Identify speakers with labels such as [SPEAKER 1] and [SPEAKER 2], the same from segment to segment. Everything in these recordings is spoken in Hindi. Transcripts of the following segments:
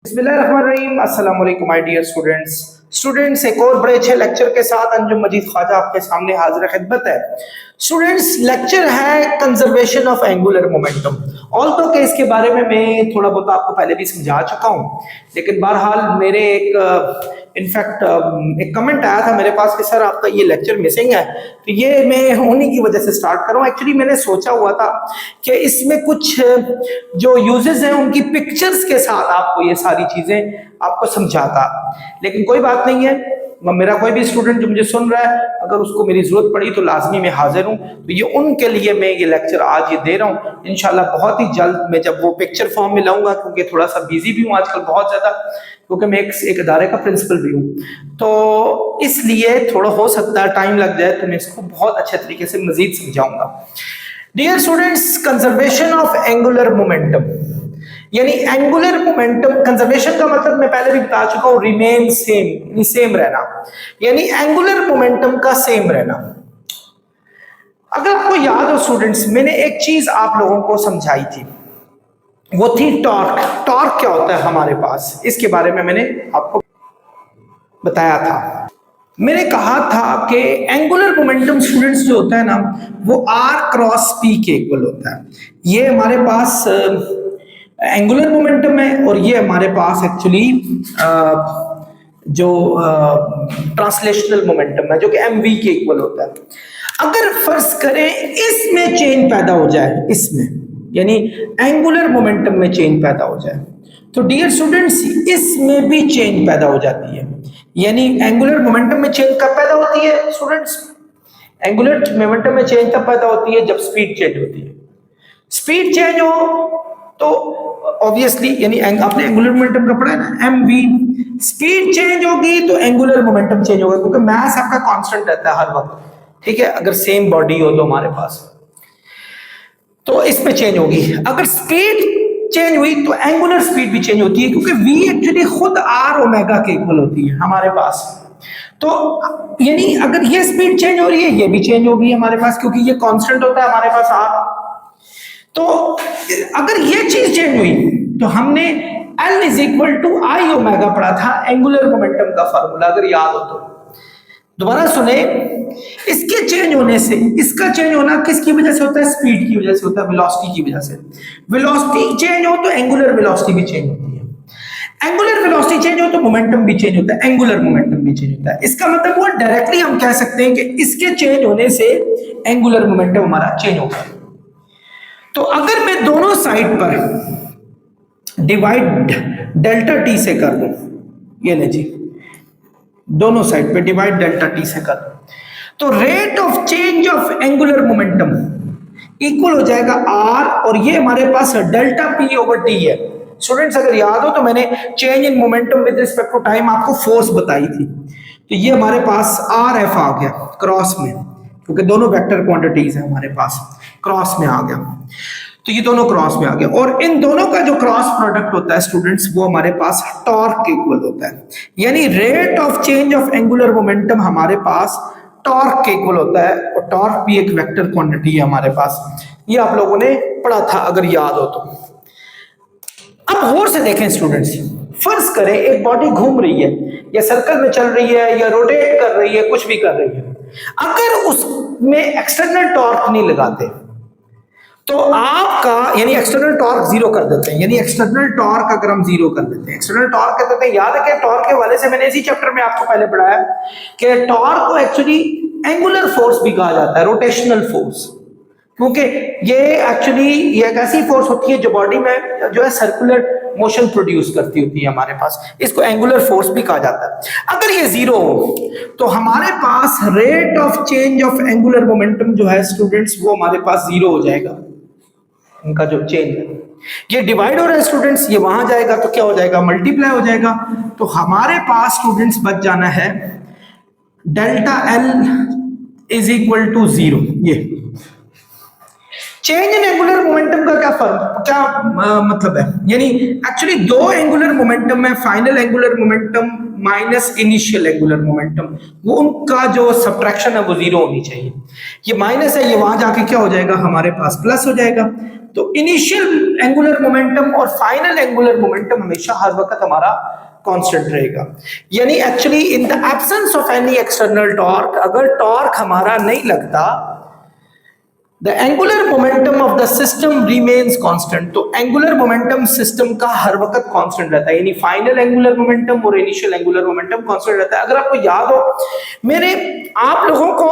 [SPEAKER 1] बिस्मिल्लाहिर्रहमानिर्रहीम। अस्सलाम वालेकुम माय डियर स्टूडेंट्स एक और बड़े अच्छे लेक्चर के साथ अंजुम मजीद ख्वाजा आपके सामने हाजिर खिदमत है। स्टूडेंट्स, लेक्चर है conservation of angular momentum. Although के इसके बारे में मैं थोड़ा बहुत आपको पहले भी समझा चुका हूँ, लेकिन बहरहाल मेरे एक कमेंट आया था मेरे पास कि सर आपका ये लेक्चर मिसिंग है, तो ये मैं उन्हीं की वजह से स्टार्ट कर रहा हूँ। एक्चुअली मैंने सोचा हुआ था कि इसमें कुछ जो यूजेस हैं उनकी पिक्चर्स के साथ आपको ये सारी चीजें आपको समझाता, लेकिन कोई बात नहीं है। मेरा कोई भी स्टूडेंट जो मुझे सुन रहा है, अगर उसको मेरी जरूरत पड़ी तो लाजमी मैं हाजिर हूँ। तो ये उनके लिए मैं ये लेक्चर आज ये दे रहा हूँ। इंशाल्लाह बहुत ही जल्द मैं जब वो पिक्चर फॉर्म में लाऊंगा, क्योंकि थोड़ा सा बिजी भी हूँ आजकल बहुत ज्यादा, क्योंकि मैं एक इदारे का प्रिंसिपल भी हूँ, तो इसलिए थोड़ा हो सकता है टाइम लग जाए, तो मैं इसको बहुत अच्छे तरीके से मजीद समझाऊंगा। Dear students, conservation of angular momentum, यानी एंगुलर मोमेंटम कंजर्वेशन का मतलब मैं पहले भी बता चुका हूं, रिमेन सेम, सेम रहना, यानी एंगुलर मोमेंटम का सेम रहना। अगर आपको याद हो स्टूडेंट्स, मैंने एक चीज आप लोगों को समझाई थी, वो थी टॉर्क। टॉर्क क्या होता है हमारे पास, इसके बारे में मैंने आपको बताया था। मैंने कहा था कि एंगुलर मोमेंटम स्टूडेंट्स जो होता है ना, वो आर क्रॉस पी के इक्वल होता है। ये हमारे पास एंगुलर मोमेंटम है, और ये हमारे पास एक्चुअली जो ट्रांसलेशनल मोमेंटम है, जो कि एमवी के इक्वल होता है। अगर फर्ज करें इसमें चेंज पैदा हो जाए, इसमें यानी एंगुलर मोमेंटम में चेंज पैदा हो जाए, तो डियर स्टूडेंट्स इसमें भी चेंज पैदा हो जाती है। यानी एंगुलर मोमेंटम में चेंज कब पैदा होती है स्टूडेंट्स? एंगुलर मोमेंटम में चेंज तब पैदा होती है जब स्पीड चेंज होती है। स्पीड चेंज हो तो ऑब्वियसली, यानी आपने एंगुलर मोमेंटम का पढ़ा है ना, एमवी। स्पीड चेंज होगी तो एंगुलर मोमेंटम चेंज होगा, क्योंकि मास आपका कांस्टेंट रहता है हर वक्त, ठीक है। अगर सेम बॉडी हो तो हमारे पास, तो इसमें चेंज होगी। अगर स्पीड चेंज हुई तो एंगुलर स्पीड भी चेंज होती है, क्योंकि v एक्चुअली खुद r ओमेगा के इक्वल होती है हमारे पास। तो यानी अगर ये स्पीड चेंज हो रही है, ये भी चेंज होगी हमारे पास, क्योंकि ये कांस्टेंट होता है हमारे पास r। तो अगर ये चीज चेंज हुई तो हमने L is equal to I omega पढ़ा था, एंगुलर मोमेंटम का फार्मूला, अगर याद हो तो। दोबारा सुने, इसके चेंज होने से, इसका चेंज होना किसकी वजह से होता है? स्पीड की वजह से होता है, वेलोसिटी की वजह से। वेलोसिटी चेंज हो तो एंगुलर वेलोसिटी भी चेंज होती है। एंगुलर वेलोसिटी चेंज हो तो मोमेंटम भी चेंज होता है, एंगुलर मोमेंटम भी चेंज होता है। इसका मतलब वो डायरेक्टली हम कह सकते हैं कि इसके चेंज होने से एंगुलर मोमेंटम हमारा चेंज होगा। तो अगर मैं दोनों साइड पर डिवाइड डेल्टा टी से कर दूं, ये ले जी, दोनों साइड पे डिवाइड डेल्टा टी से कर दूं, तो rate of change of angular momentum equal हो जाएगा आर, और ये हमारे पास डेल्टा पी ओवर टी है। स्टूडेंट्स अगर याद हो तो मैंने change in momentum with respect to time आपको फोर्स बताई थी, तो ये हमारे पास आर एफ आ गया क्रॉस में, क्योंकि दोनों वेक्टर क्वांटिटीज है हमारे पास, क्रॉस में आ गया। तो ये दोनों क्रॉस में आ गया, और इन दोनों का जो क्रॉस प्रोडक्ट होता है स्टूडेंट्स, वो हमारे पास टॉर्क के इक्वल होता है। यानी rate of change of angular momentum हमारे पास टॉर्क के इक्वल होता है, और टॉर्क भी एक वेक्टर क्वांटिटी है हमारे पास। ये आप लोगों ने पढ़ा था अगर याद हो तो। अब गौर से देखें स्टूडेंट्स, फर्ज करें एक बॉडी घूम रही है, या सर्कल में चल रही है, या रोटेट कर रही है, कुछ भी कर रही है। अगर उसमें एक्सटर्नल टॉर्क नहीं लगाते तो आपका, यानी एक्सटर्नल टॉर्क जीरो कर देते हैं, यानी एक्सटर्नल टॉर्क अगर हम जीरो कर देते हैं, एक्सटर्नल टॉर्क कर देते हैं। याद है कि टॉर्क के वाले से मैंने इसी चैप्टर में आपको पहले पढ़ाया कि टॉर्क को एक्चुअली एंगुलर फोर्स भी कहा जाता है, रोटेशनल फोर्स, क्योंकि ये एक्चुअली ये एक ऐसी फोर्स होती है जो बॉडी में जो है सर्कुलर मोशन प्रोड्यूस करती होती है हमारे पास, इसको एंगुलर फोर्स भी कहा जाता है। अगर ये जीरो हो तो हमारे पास rate of change of angular momentum जो है स्टूडेंट्स, वो हमारे पास जीरो हो जाएगा। इनका जो चेंज है, ये डिवाइड हो रहा है स्टूडेंट्स, ये वहां जाएगा तो क्या हो जाएगा? मल्टीप्लाई हो जाएगा। तो हमारे पास स्टूडेंट्स बच जाना है delta L is equal to zero. ये चेंज इन एंगुलर मोमेंटम का क्या मतलब है? यानी एक्चुअली दो एंगुलर मोमेंटम में final angular momentum minus initial angular momentum, वो उनका जो सब्ट्रैक्शन है वो जीरो होनी चाहिए। ये माइनस है, ये वहां जाके क्या हो जाएगा? हमारे पास प्लस हो जाएगा। तो इनिशियल एंगुलर मोमेंटम और फाइनल एंगुलर मोमेंटम हमेशा हर वक्त हमारा कांस्टेंट रहेगा। यानी actually in the absence of any external torque, अगर टॉर्क हमारा नहीं लगता, the angular momentum of the system remains constant. तो एंगुलर मोमेंटम सिस्टम का हर वक्त कांस्टेंट रहता है, यानी फाइनल एंगुलर मोमेंटम और इनिशियल एंगुलर मोमेंटम कांस्टेंट रहता है। अगर आपको याद हो, मेरे आप लोगों को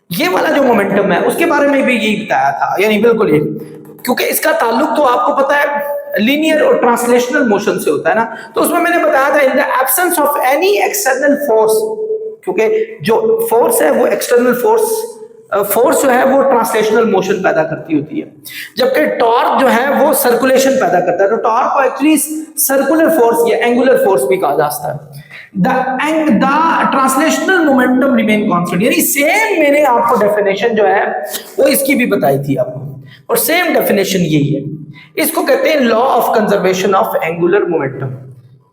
[SPEAKER 1] ये वाला जो मोमेंटम है उसके बारे में भी यही बताया था, यानी बिल्कुल ये, क्योंकि इसका ताल्लुक तो आपको पता है लीनियर और ट्रांसलेशनल मोशन से होता है ना। तो उसमें मैंने बताया था in the absence of any external force, क्योंकि जो फोर्स है वो एक्सटर्नल फोर्स जो है वो ट्रांसलेशनल मोशन पैदा करती होती है, जबकि टॉर्क जो है वो सर्कुलेशन पैदा करता है। तो टॉर्क को एक्चुअली सर्कुलर फोर्स या एंगुलर फोर्स भी कहा जाता है। The translational momentum remain constant, यानी सेम मैंने आपको डेफिनेशन जो है वो इसकी भी बताई थी आपको, और सेम डेफिनेशन यही है। इसको कहते हैं law of conservation of angular momentum.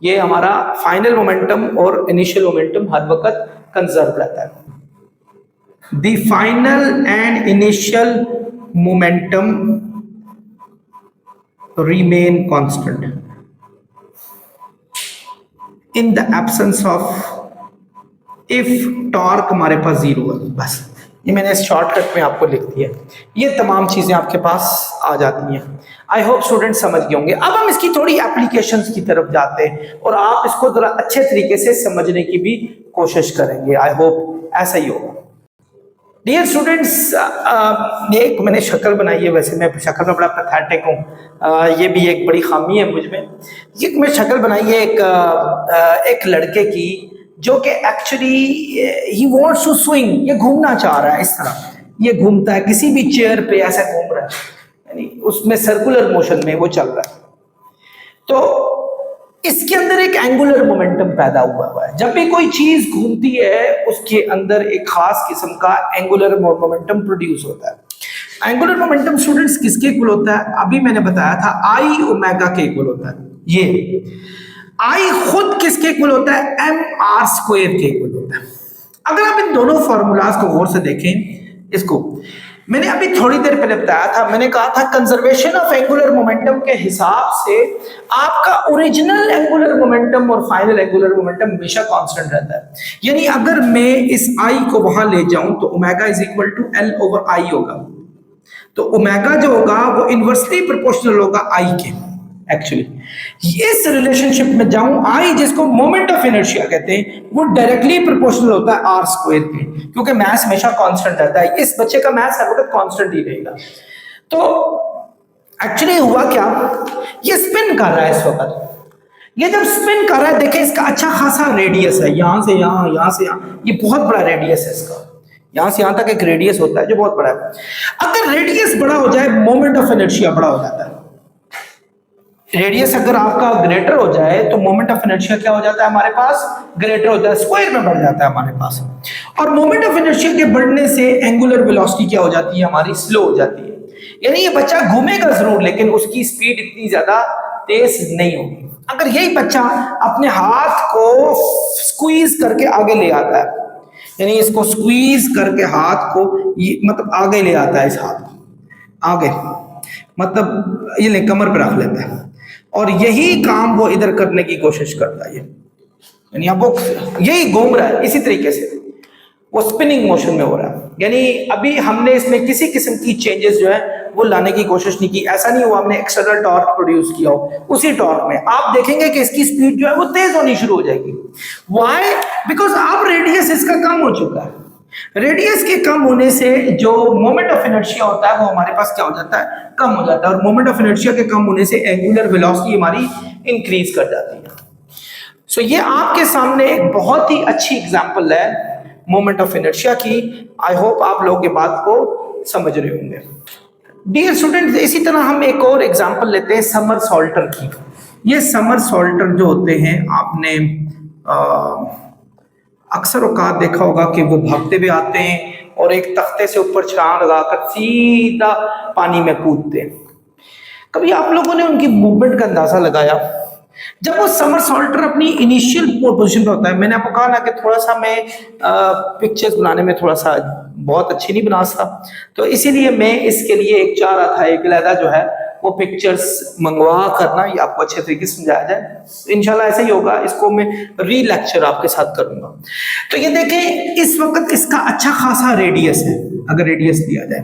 [SPEAKER 1] ये हमारा फाइनल मोमेंटम और इनिशियल मोमेंटम हर वक्त कंजर्व रहता है। The final and initial momentum remain constant in the absence of if torque हमारे पास जीरो है। बस ये मैंने शॉर्टकट में आपको लिख दिया, ये तमाम चीजें आपके पास आ जाती हैं। आई होप स्टूडेंट समझ गए होंगे। अब हम इसकी थोड़ी एप्लीकेशंस की तरफ जाते हैं और आप इसको जरा अच्छे तरीके से समझने की भी कोशिश करेंगे। आई होप ऐसा ही होगा। डियर स्टूडेंट्स, एक मैंने शक्ल बनाई है, वैसे मैं शक्ल में बड़ा पैथेटिक हूँ, ये भी एक बड़ी खामी है मुझ में। ये मैं शक्ल बनाई है एक लड़के की जो कि actually he wants to swing, ये घूमना चाह रहा है इस तरह, ये घूमता है किसी भी चेयर पे ऐसा घूम रहा है, यानी उसमें सर्कुलर मोशन में वो चल रहा है। तो इसके अंदर एक एंगुलर मोमेंटम पैदा हुआ है। जब भी कोई चीज घूमती है उसके अंदर एक खास किस्म का एंगुलर मोमेंटम प्रोड्यूस होता है। एंगुलर मोमेंटम स्टूडेंट्स किसके इक्वल होता है? अभी मैंने बताया था आई ओमेगा के इक्वल होता है। ये आई खुद किसके इक्वल होता है? एम आर स्क्वायर के इक्वल होता है। अगर आप इन दोनों फॉर्मूलाज को गौर से देखें, इसको मैंने अभी थोड़ी देर पहले बताया था, मैंने कहा था कंजर्वेशन ऑफ एंगुलर मोमेंटम के हिसाब से आपका ओरिजिनल एंगुलर मोमेंटम और फाइनल एंगुलर मोमेंटम हमेशा कांस्टेंट रहता है। यानी अगर मैं इस आई को वहां ले जाऊं तो omega is equal to L over I होगा। तो ओमेगा जो होगा वो इनवर्सली प्रोपोर्शनल होगा आई के। एक्चुअली इस रिलेशनशिप में जाऊं, आई जिसको मोमेंट ऑफ इनर्शिया कहते हैं, वो डायरेक्टली प्रोपोर्शनल होता है आर स्क्वायर के, क्योंकि मास हमेशा कांस्टेंट रहता है। इस बच्चे का मास हर वक्त कांस्टेंट ही रहेगा। तो एक्चुअली हुआ क्या, ये स्पिन कर रहा है इस वक्त। ये जब स्पिन कर रहा है, देखें इसका अच्छा खासा रेडियस है, यहां से यहां, यहां से यहां, ये बहुत बड़ा रेडियस है इसका। यहां से यहां तक एक रेडियस होता है जो बहुत बड़ा है। अगर रेडियस बड़ा हो जाए, मोमेंट ऑफ इनर्शिया बड़ा हो जाता है। रेडियस अगर आपका ग्रेटर हो जाए तो मोमेंट ऑफ इनर्शिया क्या हो जाता है हमारे पास? ग्रेटर होता है, स्क्वायर में बढ़ जाता है हमारे पास। और मोमेंट ऑफ इनर्शिया के बढ़ने से एंगुलर वेलोसिटी क्या हो जाती है हमारी? स्लो हो जाती है। यानी ये बच्चा घूमेगा जरूर, लेकिन उसकी स्पीड इतनी ज्यादा तेज नहीं होगी। अगर यही बच्चा अपने हाथ को स्क्वीज करके आगे ले आता है, यानी इसको स्क्वीज करके हाथ को मतलब आगे ले आता है, इस हाथ को आगे मतलब ये कमर पर रख लेता है, और यही काम वो इधर करने की कोशिश करता है। यानी अब वो यही घूम रहा है, इसी तरीके से वो स्पिनिंग मोशन में हो रहा है। यानी अभी हमने इसमें किसी किस्म की चेंजेस जो है वो लाने की कोशिश नहीं की। ऐसा नहीं हुआ हमने एक्सटर्नल टॉर्क प्रोड्यूस किया हो, उसी टॉर्क में आप देखेंगे कि इसकी स्पीड जो है वो तेज होनी शुरू हो जाएगी। व्हाई? बिकॉज अब रेडियस इसका कम हो चुका है। रेडियस के कम होने से जो मोमेंट ऑफ इनर्शिया होता है वो हमारे पास क्या हो जाता है? कम हो जाता है। और मोमेंट ऑफ इनर्शिया के कम होने से एंगुलर वेलोसिटी हमारी इंक्रीज कर जाती है। सो ये आपके सामने एक बहुत ही अच्छी एग्जांपल है मोमेंट ऑफ इनर्शिया की। आई होप आप लोग ये बात को समझ रहे होंगे। डियर स्टूडेंट्स, इसी तरह हम एक और एग्जांपल लेते हैं समरसॉल्टर की। ये समरसॉल्टर जो होते हैं, आपने अक्सर औकात देखा होगा कि वो भागते हुए आते हैं और एक तख्ते से ऊपर छलांग लगाकर सीधा पानी में कूदते हैं। कभी आप लोगों ने उनकी मूवमेंट का अंदाजा लगाया? जब वो समरसॉल्टर अपनी इनिशियल पोजीशन पे होता है, मैंने आपको कहा ना कि थोड़ा सा मैं पिक्चर्स बनाने में थोड़ा सा बहुत अच्छी नहीं बना सकता, तो इसीलिए मैं इसके लिए एक चाह रहा था एक अलहदा जो है वो पिक्चर्स मंगवा करना, ये आपको अच्छे तरीके से समझाया जाए। तो इंशाल्लाह ऐसा ही होगा, इसको मैं री लेक्चर आपके साथ करूंगा। तो ये देखें, इस वक्त इसका अच्छा खासा रेडियस है, अगर रेडियस दिया जाए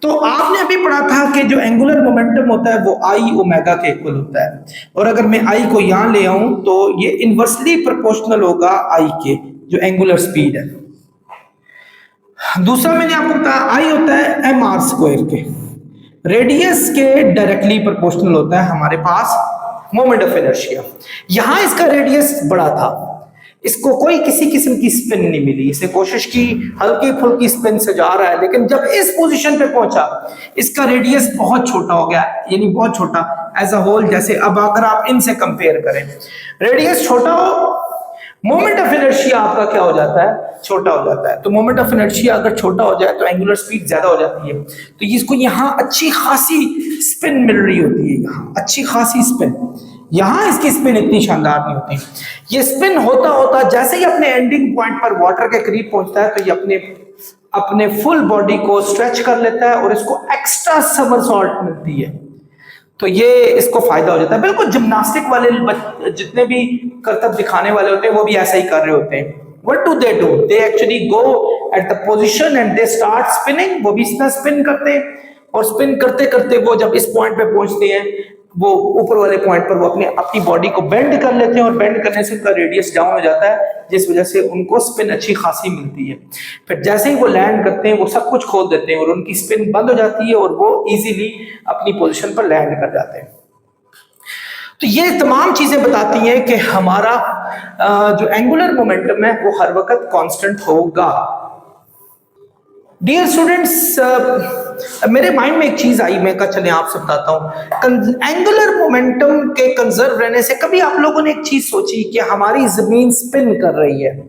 [SPEAKER 1] तो आपने अभी पढ़ा था कि जो एंगुलर मोमेंटम होता है वो आई ओमेगा के इक्वल होता है, और अगर मैं आई को यहां ले आऊं तो ये इनवर्सली प्रोपोर्शनल होगा आई के, जो एंगुलर स्पीड है। दूसरा मैंने आपको बताया आई होता है एम आर स्क्वायर के, रेडियस के डायरेक्टली प्रोपोर्शनल होता है हमारे पास मोमेंट ऑफ इनर्शिया। यहां इसका रेडियस बड़ा था, इसको कोई किसी किस्म की स्पिन नहीं मिली, इसने कोशिश की हल्की फुल्की स्पिन से जा रहा है, लेकिन जब इस पोजीशन पे पहुंचा इसका रेडियस बहुत छोटा हो गया, यानी बहुत छोटा एज अ होल। जैसे अब अगर आप इनसे कंपेयर करें, रेडियस छोटा हो, मोमेंट ऑफ इनर्शिया आपका क्या हो जाता है, छोटा हो जाता है। तो मोमेंट ऑफ इनर्शिया अगर छोटा हो जाए तो एंगुलर स्पीड ज्यादा हो जाती है, तो इसको यहाँ अच्छी खासी स्पिन मिल रही होती है, यहाँ अच्छी खासी स्पिन, यहाँ इसकी स्पिन इतनी शानदार नहीं होती। ये स्पिन होता होता जैसे ही अपने एंडिंग पॉइंट पर वाटर के करीब पहुंचता है तो ये अपने फुल बॉडी को स्ट्रेच कर लेता है और इसको एक्स्ट्रा समरसॉल्ट मिलती है, तो ये इसको फायदा हो जाता है। बिल्कुल जिम्नास्टिक वाले जितने भी करतब दिखाने वाले होते हैं वो भी ऐसा ही कर रहे होते हैं। What do? They actually go at the position and they start spinning, वो भी इतना स्पिन करते हैं, और स्पिन करते करते वो जब इस पॉइंट पे पहुंचते हैं, वो ऊपर वाले पॉइंट पर वो अपनी बॉडी को बेंड कर लेते हैं, और बेंड करने से उनका रेडियस डाउन हो जाता है, जिस वजह से उनको स्पिन अच्छी खासी मिलती है। फिर जैसे ही वो लैंड करते हैं वो सब कुछ खोल देते हैं और उनकी स्पिन बंद हो जाती है और वो इजीली अपनी पोजीशन पर लैंड कर जाते हैं। तो ये तमाम चीजें बताती हैं कि हमारा जो एंगुलर मोमेंटम है वो हर वक्त कांस्टेंट होगा। डियर स्टूडेंट्स, मेरे माइंड में एक चीज आई, मैं कहा चले आपसे बताता हूँ। एंगुलर मोमेंटम के कंजर्व रहने से कभी आप लोगों ने एक चीज सोची कि हमारी जमीन स्पिन कर रही है,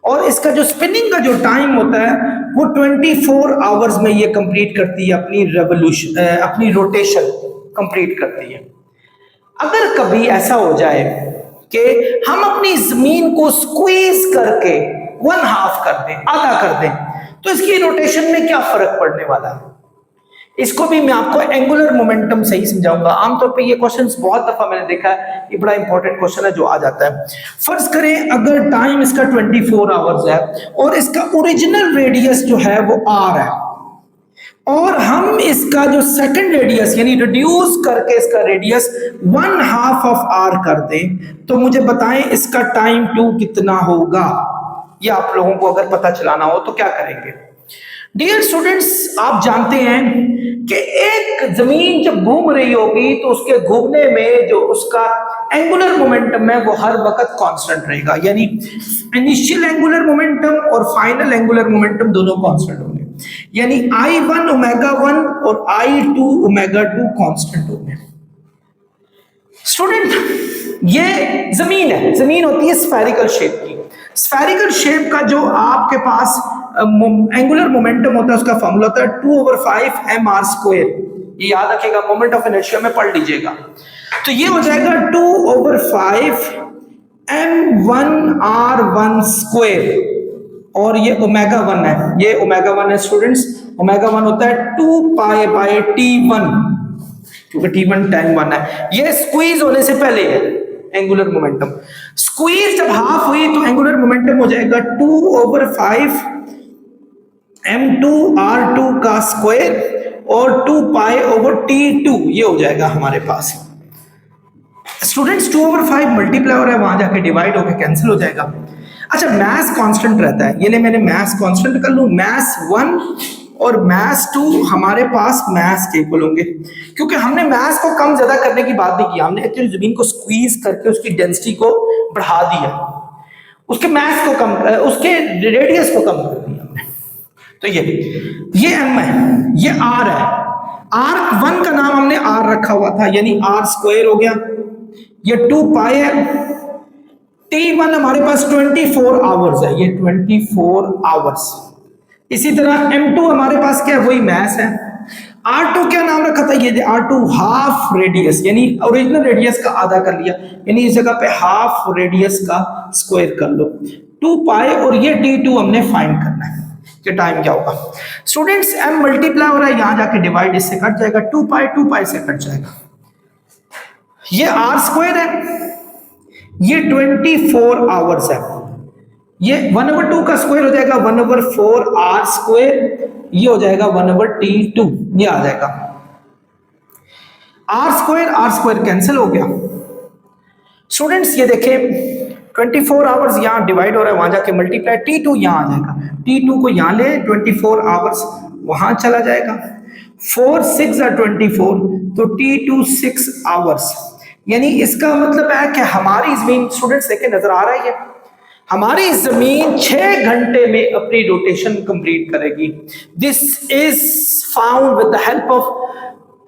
[SPEAKER 1] और इसका जो स्पिनिंग का जो टाइम होता है वो 24 आवर्स में ये कंप्लीट करती है, अपनी रेवोल्यूशन अपनी रोटेशन कंप्लीट करती है। अगर कभी ऐसा हो जाए कि हम अपनी जमीन को स्क्वीज करके 1/2 कर दें, आधा कर दें, तो इसकी रोटेशन में क्या फर्क पड़ने वाला है, इसको भी मैं आपको एंगुलर मोमेंटम से ही समझाऊंगा। आमतौर पे ये क्वेश्चंस बहुत दफा मैंने देखा है, ये बड़ा इंपॉर्टेंट क्वेश्चन है जो आ जाता है। फर्ज करें अगर टाइम इसका 24 आवर्स है और इसका ओरिजिनल रेडियस जो है वो r है, और हम इसका जो सेकंड रेडियस यानी रिड्यूस करके इसका रेडियस 1/2 ऑफ r कर दें, तो मुझे बताएं इसका टाइम 2 कितना होगा। ये आप लोगों को अगर पता चलाना हो तो क्या करेंगे। डियर स्टूडेंट्स, आप जानते हैं कि एक जमीन जब घूम रही होगी तो उसके घूमने में जो उसका एंगुलर मोमेंटम है वो हर वक्त कांस्टेंट रहेगा, यानी इनिशियल एंगुलर मोमेंटम और फाइनल एंगुलर मोमेंटम दोनों कांस्टेंट होंगे, यानी I1 ओमेगा 1 और I2 ओमेगा 2 कांस्टेंट होंगे। स्टूडेंट, ये जमीन है, जमीन होती है स्फेरिकल शेप की। स्फेरिकल शेप का जो आपके पास एंगुलर मोमेंटम होता है उसका फॉर्मूला होता है 2/5 mr²। ये याद रखिएगा, मोमेंट ऑफ इनर्शिया में पढ़ लीजिएगा। तो ये हो जाएगा 2/5 m1r1², और ये ओमेगा 1 है, ये ओमेगा 1 है स्टूडेंट्स। ओमेगा 1 होता है 2π/t1, क्योंकि t1 टाइम 1 है। ये स्क्वीज होने से पहले है एंगुलर मोमेंटम। स्क्वीज जब हाफ हुई तो एंगुलर मोमेंटम हो जाएगा 2/5 m2r2 का स्क्वायर और 2π/t2, ये हो जाएगा हमारे पास। स्टूडेंट्स, 2/5 मल्टीप्लाई हो रहा है, वहां जाके डिवाइड होकर कैंसिल हो जाएगा। अच्छा, मैथ कांस्टेंट रहता है, ये मैंने मैथ कांस्टेंट कर लूं, मैथ 1 और मैथ 2 हमारे पास मैथ के इक्वल होंगे, क्योंकि हमने मैथ को कम ज्यादा करने की बात नहीं की, हमने एक्चुअली जमीन को स्क्वीज करके उसकी डेंसिटी को बढ़ा दिया, उसके मैथ को कम, उसके रेडियस को कम कर दिया हमने। तो ये m है, ये r है। r1 का नाम हमने r रखा हुआ था, यानी r² हो गया, ये 2π है। t1 हमारे पास 24 आवर्स है, ये 24 आवर्स। इसी तरह m2 हमारे पास क्या है, वही मैथ है, R2 क्या नाम रखा था, ये R2 हाफ रेडियस, यानी ओरिजिनल रेडियस का आधा कर लिया, यानी इस जगह पे हाफ रेडियस का स्क्वायर कर लो 2 पाई, और ये T2 हमने फाइंड करना है कि टाइम क्या होगा। स्टूडेंट्स m मल्टीप्लाई हो रहा है, यहां जाके डिवाइड इससे कट जाएगा, 2 पाई से कट जाएगा। ये R स्क्वायर है, ये 24 आवर्स है, ये 1/2 का स्क्वायर हो जाएगा 1/4 R स्क्वायर, ये हो जाएगा 1/T2, ये आ जाएगा। R स्क्वायर कैंसिल हो गया। स्टूडेंट्स ये देखें 24 आवर्स यहाँ डिवाइड हो रहा है, वहां जाके मल्टीप्लाई, T2 यहाँ आ जाएगा, T2 को यहाँ ले, 24 आवर्स वहां चला जाएगा, 4 6 are 24, तो T2 6 आवर्स, यानी इसका मतलब है कि हमारी जमीन, स्टूडेंट्स देखें नजर आ रहा है ये, हमारी जमीन 6 घंटे में अपनी रोटेशन कंप्लीट करेगी। This is found with the help of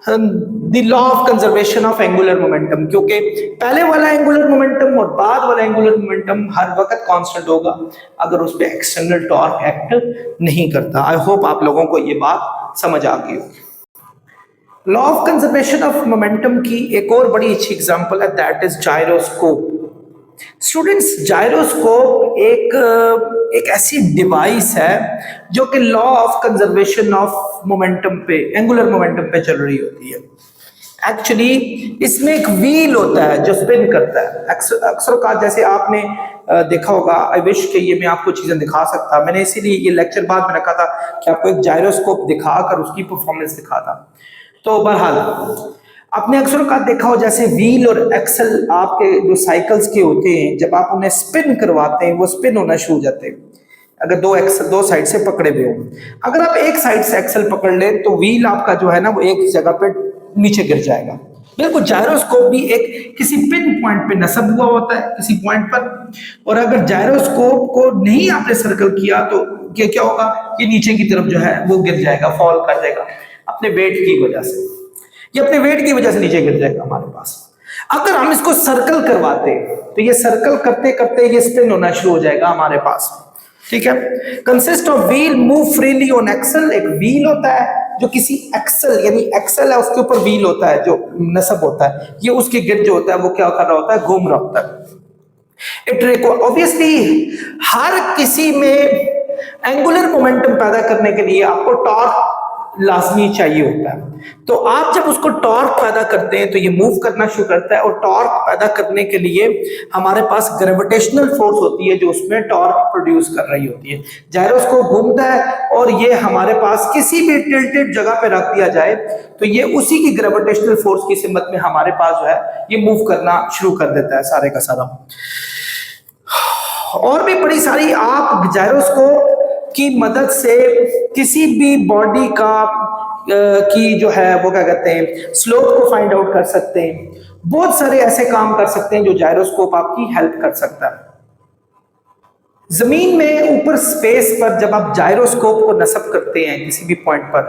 [SPEAKER 1] the law of conservation of angular momentum, क्योंकि पहले वाला एंगुलर मोमेंटम और बाद वाला एंगुलर मोमेंटम हर वक्त कांस्टेंट होगा अगर उस पर एक्सटर्नल टॉर्क एक्ट नहीं करता। आई होप आप लोगों को ये बात समझ आ गई होगी। Law of conservation of momentum की एक और बड़ी अच्छी एग्जांपल है, that is gyroscope. Students gyroscope एक ऐसी डिवाइस है जो कि law of conservation of momentum पे, एंगुलर मोमेंटम पे चल रही होती है। एक्चुअली इसमें एक व्हील होता है जो स्पिन करता है। अक्सर का जैसे आपने देखा होगा, आई विश कि ये मैं आपको चीजें दिखा सकता, मैंने इसीलिए ये लेक्चर बाद में रखा था कि आपको एक जायरोस्कोप दिखाकर उसकी परफॉर्मेंस दिखाता। तो बहरहाल आपने अक्सर का देखा हो, जैसे व्हील और एक्सल आपके जो साइकिल्स के होते हैं, जब आप उन्हें स्पिन करवाते हैं वो स्पिन होना शुरू हो जाते हैं। अगर दो साइड से पकड़े हुए हो, अगर आप एक साइड से एक्सल पकड़ लें तो व्हील आपका जो है ना वो एक जगह पे नीचे गिर जाएगा। बिल्कुल जायरोस्कोप भी एक किसी पिन पॉइंट पे नस्ब हुआ होता है किसी पॉइंट पर, और अगर जायरोस्कोप को नहीं आपने सर्कल किया तो क्या होगा, ये नीचे की तरफ जो है वो गिर जाएगा, फॉल कर जाएगा अपने वेट की वजह से, ये अपने वेट की वजह से नीचे गिर जाएगा हमारे पास। अगर हम इसको सर्कल करवाते तो ये सर्कल करते करते ये स्पिन होना शुरू हो जाएगा हमारे पास, ठीक है। Consist of wheel move freely on axle, एक व्हील होता है जो किसी एक्सल, यानी एक्सल है उसके ऊपर व्हील होता है जो नस्ब होता है, ये उसके गिर्द जो होता है वो क्या कर रहा होता है, घूम रहा होता है। इट रिक्वायर, ऑब्वियसली हर किसी में एंगुलर मोमेंटम पैदा करने के लिए आपको टॉर्क लाजमी चाहिए होता है। तो आप जब उसको टॉर्क पैदा करते हैं तो ये मूव करना शुरू करता है, और टॉर्क पैदा करने के लिए हमारे पास ग्रेविटेशनल फोर्स होती है जो उसमें टॉर्क प्रोड्यूस कर रही होती है। जायरोस्कोप घूमता है और ये हमारे पास किसी भी टिल्टेड जगह पे रख दिया जाए तो ये उसी की ग्रेविटेशनल फोर्स की सिमत में हमारे पास जो है ये मूव करना शुरू कर देता है सारे का सारा। और भी बड़ी सारी आप जायरोस्कोप की मदद से किसी भी बॉडी का की जो है वो क्या कहते हैं स्लोप को फाइंड आउट कर सकते हैं। बहुत सारे ऐसे काम कर सकते हैं जो जायरोस्कोप आपकी हेल्प कर सकता है। जमीन में ऊपर स्पेस पर जब आप जायरोस्कोप को नस्ब करते हैं किसी भी पॉइंट पर,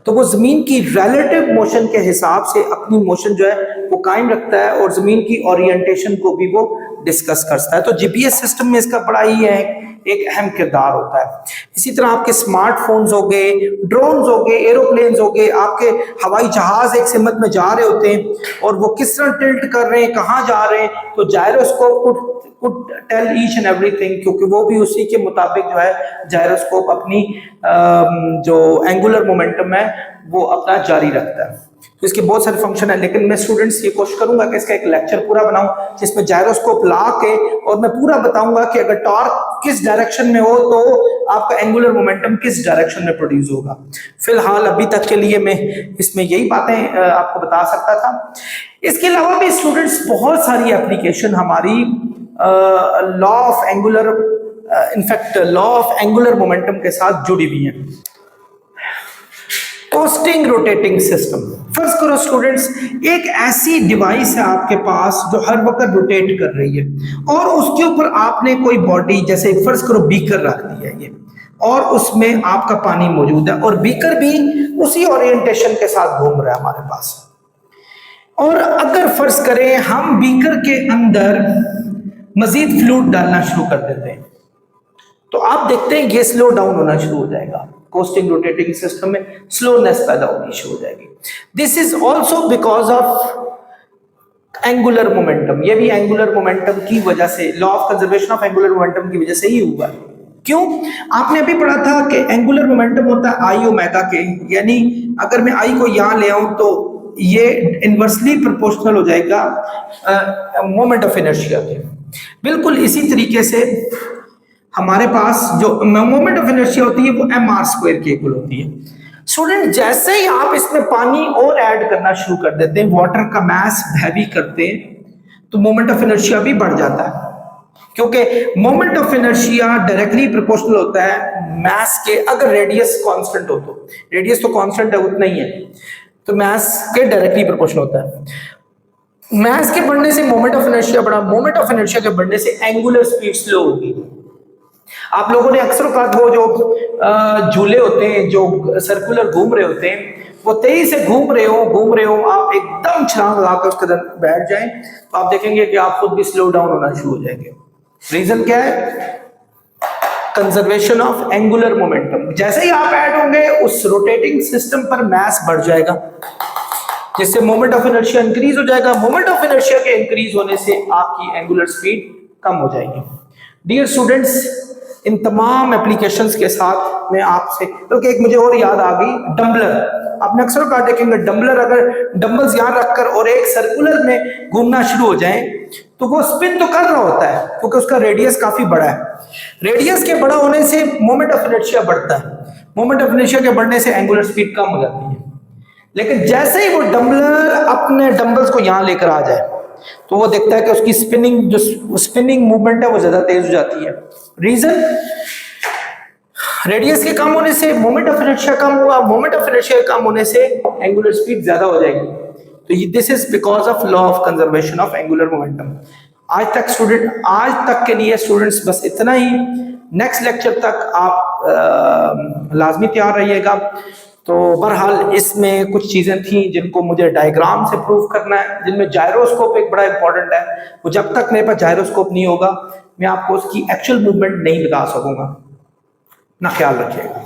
[SPEAKER 1] तो वो जमीन की रिलेटिव मोशन के हिसाब से अपनी मोशन जो है वो कायम रखता है और जमीन की ओरिएंटेशन को भी वो डिस्कस करता है। तो जीपीएस सिस्टम में इसका बड़ा ही है एक अहम किरदार होता है। इसी तरह आपके स्मार्टफोन्स हो गए, ड्रोन्स हो गए, एरोप्लेन्स हो गए, आपके हवाई जहाज एक सिमत में जा रहे होते हैं और वो किस तरह टिल्ट कर रहे हैं, कहाँ जा रहे हैं, तो gyroscope could tell each and everything, क्योंकि वो भी उसी के मुताबिक जो है जायरोस्कोप अपनी जो एंगुलर मोमेंटम है वो अपना जारी रखता है। तो इसके बहुत सारे फंक्शन है, लेकिन मैं स्टूडेंट्स ये कोशिश करूंगा कि इसका एक लेक्चर पूरा बनाऊं जिसमें जायरोस्कोप ला के और मैं पूरा बताऊंगा कि अगर टॉर्क किस डायरेक्शन में हो तो आपका एंगुलर मोमेंटम किस डायरेक्शन में प्रोड्यूस होगा। फिलहाल अभी तक के लिए मैं इसमें यही बातें आपको बता सकता था। इसके अलावा भी स्टूडेंट्स बहुत सारी एप्लीकेशन हमारी law of angular in fact law of angular momentum के साथ जुड़ी हुई है। टोस्टिंग रोटेटिंग सिस्टम, फर्ज करो स्टूडेंट्स एक ऐसी डिवाइस है आपके पास जो हर वक्त रोटेट कर रही है और उसके ऊपर आपने कोई बॉडी, जैसे फर्ज करो बीकर रख दिया है ये, और उसमें आपका पानी मौजूद है और बीकर भी उसी ओरिएंटेशन के साथ घूम रहा है हमारे पास। और अगर फर्ज करें हम बीकर के अंदर मजीद फ्लूइड डालना शुरू कर देते हैं तो आप देखते हैं ये स्लो डाउन होना शुरू हो जाएगा, कोस्टिंग रोटेटिंग सिस्टम में स्लोनेस पैदा होनी शुरू हो जाएगी। This is also because of angular momentum, ये भी एंगुलर मोमेंटम की वजह से, law of conservation of angular momentum की वजह से ही हुआ। क्यों? आपने अभी पढ़ा था कि एंगुलर मोमेंटम होता है आई ओमेगा के, यानी अगर मैं आई को यहां ले आऊं तो ये इनवर्सली प्रोपोर्शनल हो जाएगा मोमेंट ऑफ इनर्शिया के। बिल्कुल इसी तरीके से हमारे पास जो मोमेंट ऑफ इनर्शिया होती है वो एम आर स्क्वायर के इक्वल होती है। स्टूडेंट, जैसे ही आप इसमें पानी और ऐड करना शुरू कर देते हैं, वाटर का मास हैवी करते हैं, तो मोमेंट ऑफ इनर्शिया भी बढ़ जाता है, क्योंकि moment of inertia directly proportional होता है मास के। अगर रेडियस कांस्टेंट हो तो, रेडियस तो कांस्टेंट है उतना ही है, तो मास के डायरेक्टली प्रोपोर्शनल होता है। मास के बढ़ने से मोमेंट ऑफ इनर्शिया बढ़ा, मोमेंट ऑफ इनर्शिया के बढ़ने से एंगुलर स्पीड स्लो होगी। आप लोगों ने अक्सर कहा वो जो झूले होते हैं जो सर्कुलर घूम रहे होते हैं, वो तेजी से घूम रहे हो, आप एकदम छलांग लगाकर उसके अंदर बैठ जाएं तो आप देखेंगे कि आप खुद भी स्लो डाउन होना शुरू हो जाएंगे। रीजन क्या है? Conservation of angular momentum. जैसे ही आप ऐड होंगे उस रोटेटिंग सिस्टम पर मास बढ़ जाएगा, जिससे मोमेंट ऑफ इनर्शिया इंक्रीज हो जाएगा। मोमेंट ऑफ इनर्शिया के इंक्रीज होने से आपकी एंगुलर स्पीड कम हो जाएगी। डियर स्टूडेंट्स, इन तमाम एप्लीकेशंस के साथ मैं आपसे, बल्कि एक मुझे और याद आ गई, डंबलर। आपने अक्सर कहा देखेंगे डंबलर, अगर डंबल्स यहां रखकर और एक सर्कुलर में घूमना शुरू हो जाए तो वो स्पिन तो कर रहा होता है क्योंकि उसका रेडियस काफी बड़ा है। रेडियस के बड़ा होने से मोमेंट ऑफ इनर्शिया बढ़ता है, मोमेंट ऑफ इनर्शिया के बढ़ने से एंगुलर स्पीड कम हो जाती है। लेकिन जैसे ही वो डंबलर अपने डंबल्स को यहां लेकर आ जाए तो वो देखता है कि उसकी स्पिनिंग, जो स्पिनिंग मूवमेंट है वो ज्यादा तेज हो जाती है। रीजन, रेडियस के कम होने से मोमेंट ऑफ इनर्शिया कम हुआ, मोमेंट ऑफ इनर्शिया कम होने से एंगुलर स्पीड ज्यादा हो जाएगी। तो this is because of law of conservation of angular momentum. आज तक के लिए स्टूडेंट्स बस इतना ही। नेक्स्ट लेक्चर तक आप लाजमी तैयार रहिएगा। तो बहरहाल इसमें कुछ चीजें थी जिनको मुझे डायग्राम से प्रूव करना है, जिनमें जायरोस्कोप एक बड़ा इंपॉर्टेंट है। वो जब तक मेरे पास जायरोस्कोप नहीं होगा मैं आपको उसकी एक्चुअल मूवमेंट नहीं बता सकूंगा। ना ख्याल रखिएगा।